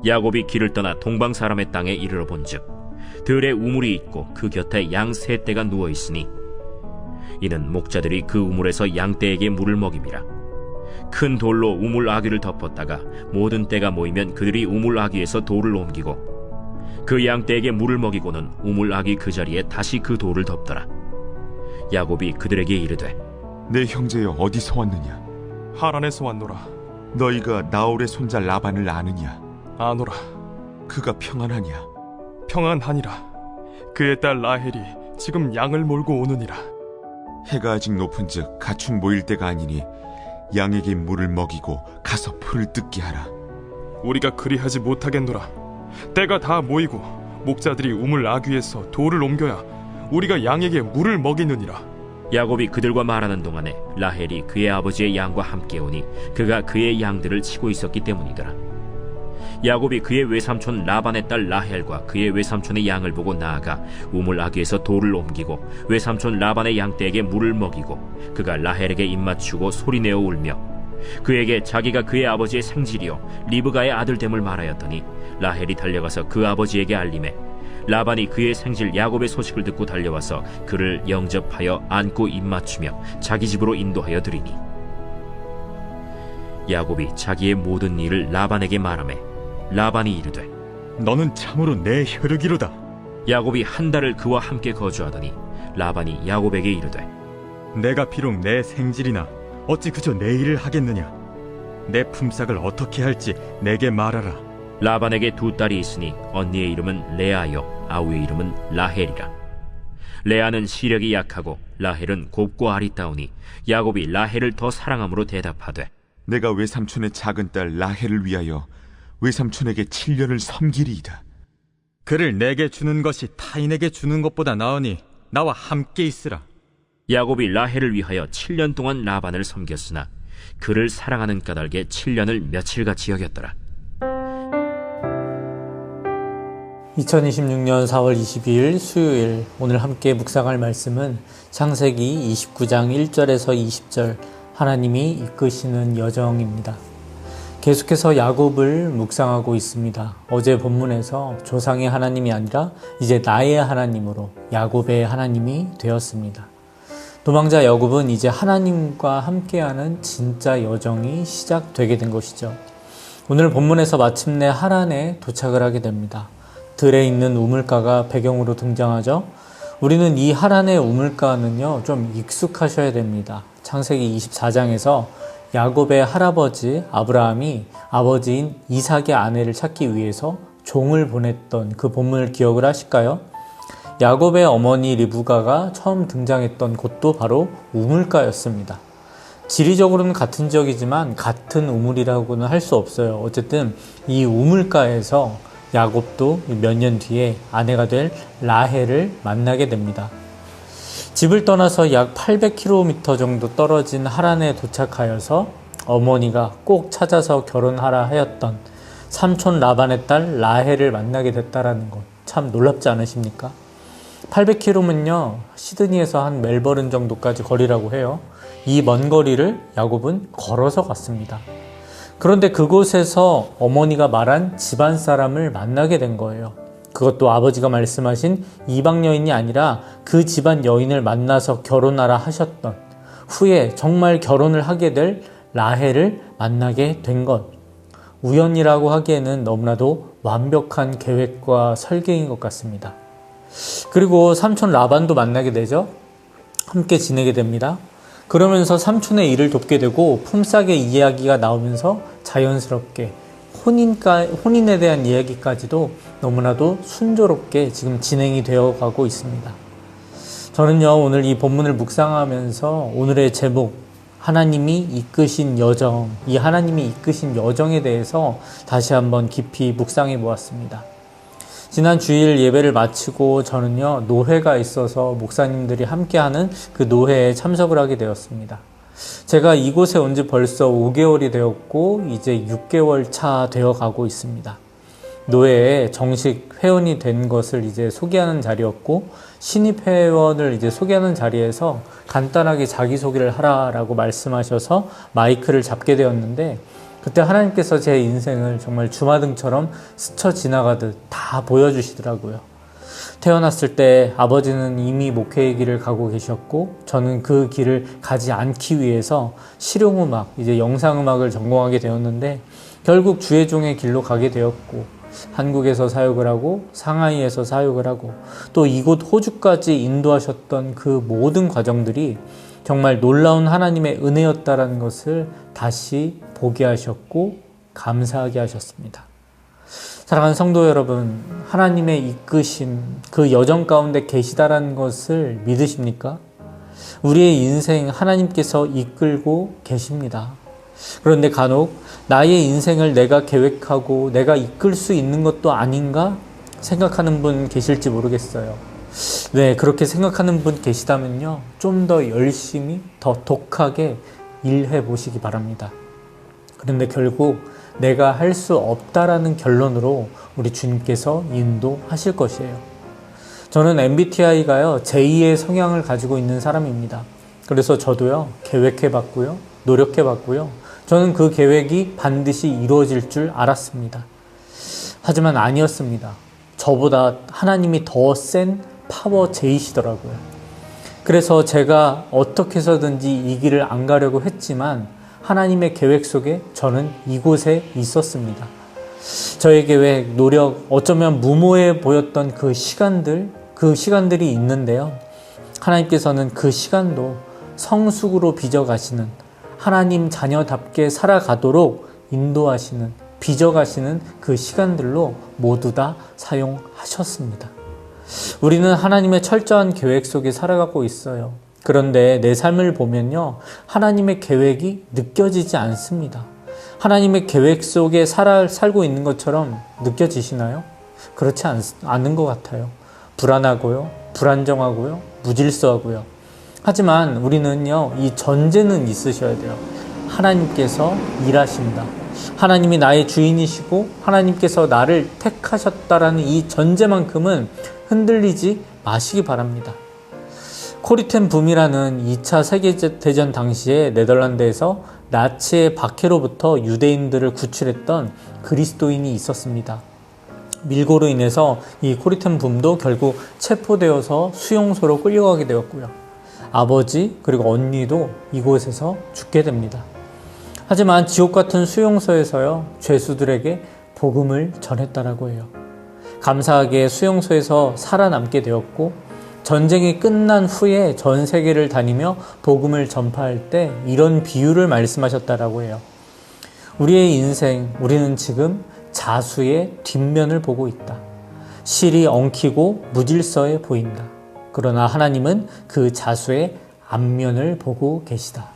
야곱이 길을 떠나 동방 사람의 땅에 이르러 본즉 들에 우물이 있고 그 곁에 양 세 떼가 누워 있으니 이는 목자들이 그 우물에서 양 떼에게 물을 먹임이라. 큰 돌로 우물 아귀를 덮었다가 모든 떼가 모이면 그들이 우물 아귀에서 돌을 옮기고 그 양 떼에게 물을 먹이고는 우물 아귀 그 자리에 다시 그 돌을 덮더라. 야곱이 그들에게 이르되 내 형제여 어디서 왔느냐? 하란에서 왔노라. 너희가 나홀의 손자 라반을 아느냐? 아노라. 그가 평안하냐? 평안하니라. 그의 딸 라헬이 지금 양을 몰고 오느니라. 해가 아직 높은즉 가축 모일 때가 아니니 양에게 물을 먹이고 가서 풀을 뜯게 하라. 우리가 그리하지 못하겠노라. 때가 다 모이고 목자들이 우물 아귀에서 돌을 옮겨야 우리가 양에게 물을 먹이느니라. 야곱이 그들과 말하는 동안에 라헬이 그의 아버지의 양과 함께 오니 그가 그의 양들을 치고 있었기 때문이더라. 야곱이 그의 외삼촌 라반의 딸 라헬과 그의 외삼촌의 양을 보고 나아가 우물 아귀에서 돌을 옮기고 외삼촌 라반의 양떼에게 물을 먹이고 그가 라헬에게 입맞추고 소리내어 울며 그에게 자기가 그의 아버지의 생질이요 리브가의 아들됨을 말하였더니 라헬이 달려가서 그 아버지에게 알림해 라반이 그의 생질 야곱의 소식을 듣고 달려와서 그를 영접하여 안고 입맞추며 자기 집으로 인도하여 드리니 야곱이 자기의 모든 일을 라반에게 말하매 라반이 이르되 너는 참으로 내 혈육이로다. 야곱이 한 달을 그와 함께 거주하더니 라반이 야곱에게 이르되 내가 비록 내 생질이나 어찌 그저 내 일을 하겠느냐? 내 품삯을 어떻게 할지 내게 말하라. 라반에게 두 딸이 있으니 언니의 이름은 레아요 아우의 이름은 라헬이라. 레아는 시력이 약하고 라헬은 곱고 아리따우니 야곱이 라헬을 더 사랑함으로 대답하되 내가 외삼촌의 작은 딸 라헬을 위하여 외삼촌에게 7년을 섬기리이다. 그를 내게 주는 것이 타인에게 주는 것보다 나으니 나와 함께 있으라. 야곱이 라헬을 위하여 7년 동안 라반을 섬겼으나 그를 사랑하는 까닭에 7년을 며칠같이 여겼더라. 2026년 4월 22일 수요일, 오늘 함께 묵상할 말씀은 창세기 29장 1절에서 20절 하나님이 이끄시는 여정입니다. 계속해서 야곱을 묵상하고 있습니다. 어제 본문에서 조상의 하나님이 아니라 이제 나의 하나님으로 야곱의 하나님이 되었습니다. 도망자 야곱은 이제 하나님과 함께하는 진짜 여정이 시작되게 된 것이죠. 오늘 본문에서 마침내 하란에 도착을 하게 됩니다. 들에 있는 우물가가 배경으로 등장하죠. 우리는 이 하란의 우물가는요 좀 익숙하셔야 됩니다. 창세기 24장에서 야곱의 할아버지 아브라함이 아버지인 이삭의 아내를 찾기 위해서 종을 보냈던 그 본문을 기억을 하실까요? 야곱의 어머니 리브가가 처음 등장했던 곳도 바로 우물가였습니다. 지리적으로는 같은 지역이지만 같은 우물이라고는 할 수 없어요. 어쨌든 이 우물가에서 야곱도 몇 년 뒤에 아내가 될 라헬을 만나게 됩니다. 집을 떠나서 약 800km 정도 떨어진 하란에 도착하여서 어머니가 꼭 찾아서 결혼하라 하였던 삼촌 라반의 딸 라헬을 만나게 됐다는 것 참 놀랍지 않으십니까? 800km면요 시드니에서 한 멜버른 정도까지 거리라고 해요. 이 먼 거리를 야곱은 걸어서 갔습니다. 그런데 그곳에서 어머니가 말한 집안 사람을 만나게 된 거예요. 그것도 아버지가 말씀하신 이방 여인이 아니라 그 집안 여인을 만나서 결혼하라 하셨던 후에 정말 결혼을 하게 될 라헬을 만나게 된 것. 우연이라고 하기에는 너무나도 완벽한 계획과 설계인 것 같습니다. 그리고 삼촌 라반도 만나게 되죠. 함께 지내게 됩니다. 그러면서 삼촌의 일을 돕게 되고 품삯의 이야기가 나오면서 자연스럽게 혼인에 대한 이야기까지도 너무나도 순조롭게 지금 진행이 되어 가고 있습니다. 저는요 오늘 이 본문을 묵상하면서 오늘의 제목 하나님이 이끄신 여정, 이 하나님이 이끄신 여정에 대해서 다시 한번 깊이 묵상해 보았습니다. 지난 주일 예배를 마치고 저는요 노회가 있어서 목사님들이 함께하는 그 노회에 참석을 하게 되었습니다. 제가 이곳에 온 지 벌써 5개월이 되었고 이제 6개월 차 되어 가고 있습니다. 노회에 정식 회원이 된 것을 이제 소개하는 자리였고 신입 회원을 이제 소개하는 자리에서 간단하게 자기소개를 하라라고 말씀하셔서 마이크를 잡게 되었는데 그때 하나님께서 제 인생을 정말 주마등처럼 스쳐 지나가듯 다 보여주시더라고요. 태어났을 때 아버지는 이미 목회의 길을 가고 계셨고 저는 그 길을 가지 않기 위해서 실용음악, 이제 영상음악을 전공하게 되었는데 결국 주의 종의 길로 가게 되었고 한국에서 사역을 하고 상하이에서 사역을 하고 또 이곳 호주까지 인도하셨던 그 모든 과정들이 정말 놀라운 하나님의 은혜였다라는 것을 다시 보게 하셨고 감사하게 하셨습니다. 사랑하는 성도 여러분, 하나님의 이끄심, 그 여정 가운데 계시다라는 것을 믿으십니까? 우리의 인생 하나님께서 이끌고 계십니다. 그런데 간혹 나의 인생을 내가 계획하고 내가 이끌 수 있는 것도 아닌가 생각하는 분 계실지 모르겠어요. 네, 그렇게 생각하는 분 계시다면요, 좀 더 열심히, 더 독하게 일해 보시기 바랍니다. 그런데 결국 내가 할 수 없다라는 결론으로 우리 주님께서 인도하실 것이에요. 저는 MBTI가요, 제2의 성향을 가지고 있는 사람입니다. 그래서 저도요, 계획해봤고요, 노력해봤고요. 저는 그 계획이 반드시 이루어질 줄 알았습니다. 하지만 아니었습니다. 저보다 하나님이 더 센 파워 J시더라고요. 그래서 제가 어떻게 해서든지 이 길을 안 가려고 했지만 하나님의 계획 속에 저는 이곳에 있었습니다. 저의 계획, 노력, 어쩌면 무모해 보였던 그 시간들이 있는데요. 하나님께서는 그 시간도 성숙으로 빚어가시는, 하나님 자녀답게 살아가도록 인도하시는, 빚어가시는 그 시간들로 모두 다 사용하셨습니다. 우리는 하나님의 철저한 계획 속에 살아가고 있어요. 그런데 내 삶을 보면요, 하나님의 계획이 느껴지지 않습니다. 하나님의 계획 속에 살고 있는 것처럼 느껴지시나요? 그렇지 않은 것 같아요. 불안하고요, 불안정하고요, 무질서하고요. 하지만 우리는요, 이 전제는 있으셔야 돼요. 하나님께서 일하신다. 하나님이 나의 주인이시고 하나님께서 나를 택하셨다라는 이 전제만큼은 흔들리지 마시기 바랍니다. 코리텐 붐이라는 2차 세계대전 당시에 네덜란드에서 나치의 박해로부터 유대인들을 구출했던 그리스도인이 있었습니다. 밀고로 인해서 이 코리텐 붐도 결국 체포되어서 수용소로 끌려가게 되었고요. 아버지 그리고 언니도 이곳에서 죽게 됩니다. 하지만 지옥 같은 수용소에서요, 죄수들에게 복음을 전했다라고 해요. 감사하게 수용소에서 살아남게 되었고, 전쟁이 끝난 후에 전 세계를 다니며 복음을 전파할 때 이런 비유를 말씀하셨다라고 해요. 우리의 인생, 우리는 지금 자수의 뒷면을 보고 있다. 실이 엉키고 무질서해 보인다. 그러나 하나님은 그 자수의 앞면을 보고 계시다.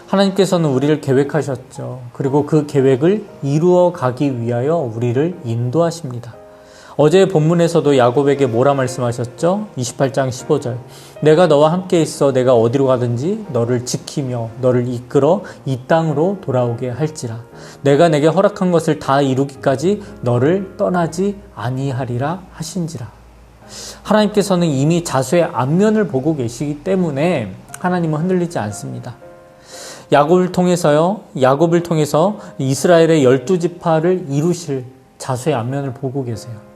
하나님께서는 우리를 계획하셨죠. 그리고 그 계획을 이루어 가기 위하여 우리를 인도하십니다. 어제 본문에서도 야곱에게 뭐라 말씀하셨죠? 28장 15절. 내가 너와 함께 있어 내가 어디로 가든지 너를 지키며 너를 이끌어 이 땅으로 돌아오게 할지라. 내가 내게 허락한 것을 다 이루기까지 너를 떠나지 아니하리라 하신지라. 하나님께서는 이미 자수의 앞면을 보고 계시기 때문에 하나님은 흔들리지 않습니다. 야곱을 통해서 이스라엘의 12지파를 이루실 자수의 앞면을 보고 계세요.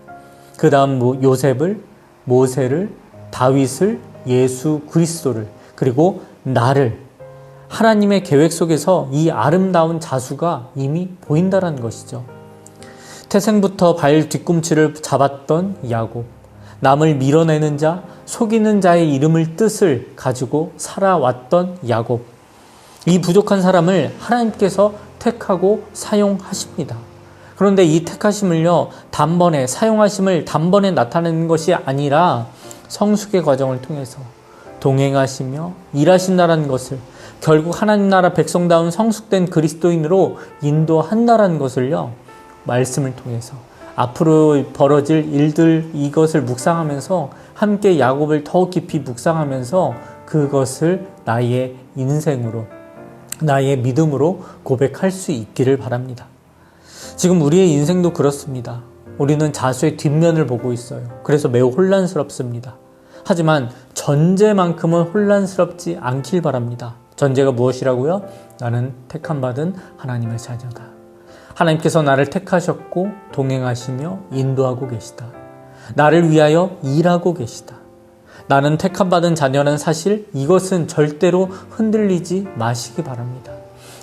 그 다음 요셉을, 모세를, 다윗을, 예수 그리스도를, 그리고 나를, 하나님의 계획 속에서 이 아름다운 자수가 이미 보인다는 것이죠. 태생부터 발 뒤꿈치를 잡았던 야곱, 남을 밀어내는 자, 속이는 자의 이름을 뜻을 가지고 살아왔던 야곱, 이 부족한 사람을 하나님께서 택하고 사용하십니다. 그런데 이 택하심을요, 단번에, 사용하심을 단번에 나타내는 것이 아니라 성숙의 과정을 통해서 동행하시며 일하신다는 것을, 결국 하나님 나라 백성다운 성숙된 그리스도인으로 인도한다는 것을요, 말씀을 통해서 앞으로 벌어질 일들, 이것을 묵상하면서 함께 야곱을 더 깊이 묵상하면서 그것을 나의 인생으로, 나의 믿음으로 고백할 수 있기를 바랍니다. 지금 우리의 인생도 그렇습니다. 우리는 자수의 뒷면을 보고 있어요. 그래서 매우 혼란스럽습니다. 하지만 전제만큼은 혼란스럽지 않길 바랍니다. 전제가 무엇이라고요? 나는 택함받은 하나님의 자녀다. 하나님께서 나를 택하셨고 동행하시며 인도하고 계시다. 나를 위하여 일하고 계시다. 나는 택함받은 자녀는 사실 이것은 절대로 흔들리지 마시기 바랍니다.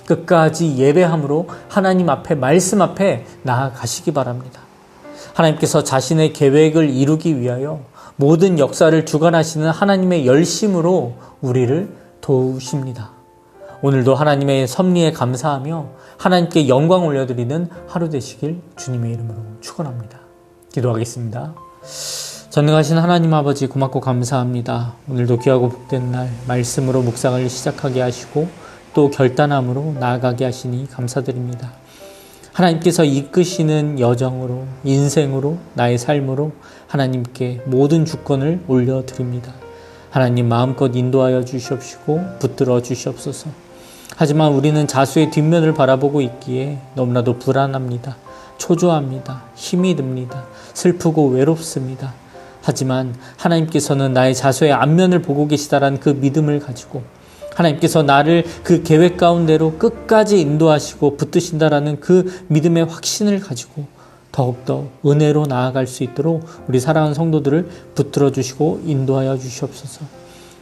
끝까지 예배함으로 하나님 앞에, 말씀 앞에 나아가시기 바랍니다. 하나님께서 자신의 계획을 이루기 위하여 모든 역사를 주관하시는 하나님의 열심으로 우리를 도우십니다. 오늘도 하나님의 섭리에 감사하며 하나님께 영광 올려드리는 하루 되시길 주님의 이름으로 축원합니다. 기도하겠습니다. 전능하신 하나님 아버지, 고맙고 감사합니다. 오늘도 귀하고 복된 날 말씀으로 묵상을 시작하게 하시고 또 결단함으로 나아가게 하시니 감사드립니다. 하나님께서 이끄시는 여정으로, 인생으로, 나의 삶으로 하나님께 모든 주권을 올려드립니다. 하나님 마음껏 인도하여 주시옵시고 붙들어 주시옵소서. 하지만 우리는 자수의 뒷면을 바라보고 있기에 너무나도 불안합니다. 초조합니다. 힘이 듭니다. 슬프고 외롭습니다. 하지만 하나님께서는 나의 자수의 앞면을 보고 계시다라는 그 믿음을 가지고 하나님께서 나를 그 계획 가운데로 끝까지 인도하시고 붙드신다라는 그 믿음의 확신을 가지고 더욱더 은혜로 나아갈 수 있도록 우리 사랑하는 성도들을 붙들어 주시고 인도하여 주시옵소서.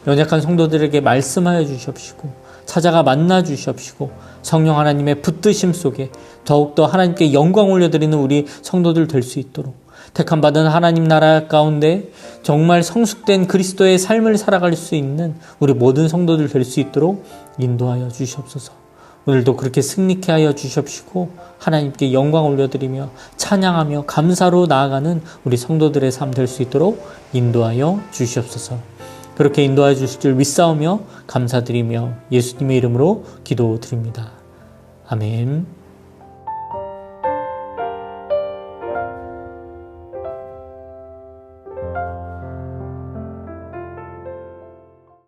연약한 성도들에게 말씀하여 주시옵시고 찾아가 만나 주시옵시고 성령 하나님의 붙드심 속에 더욱더 하나님께 영광 올려드리는 우리 성도들 될 수 있도록 택함받은 하나님 나라 가운데 정말 성숙된 그리스도의 삶을 살아갈 수 있는 우리 모든 성도들 될 수 있도록 인도하여 주시옵소서. 오늘도 그렇게 승리케 하여 주시옵시고 하나님께 영광 올려드리며 찬양하며 감사로 나아가는 우리 성도들의 삶 될 수 있도록 인도하여 주시옵소서. 그렇게 인도하여 주실 줄 믿사오며 감사드리며 예수님의 이름으로 기도드립니다. 아멘.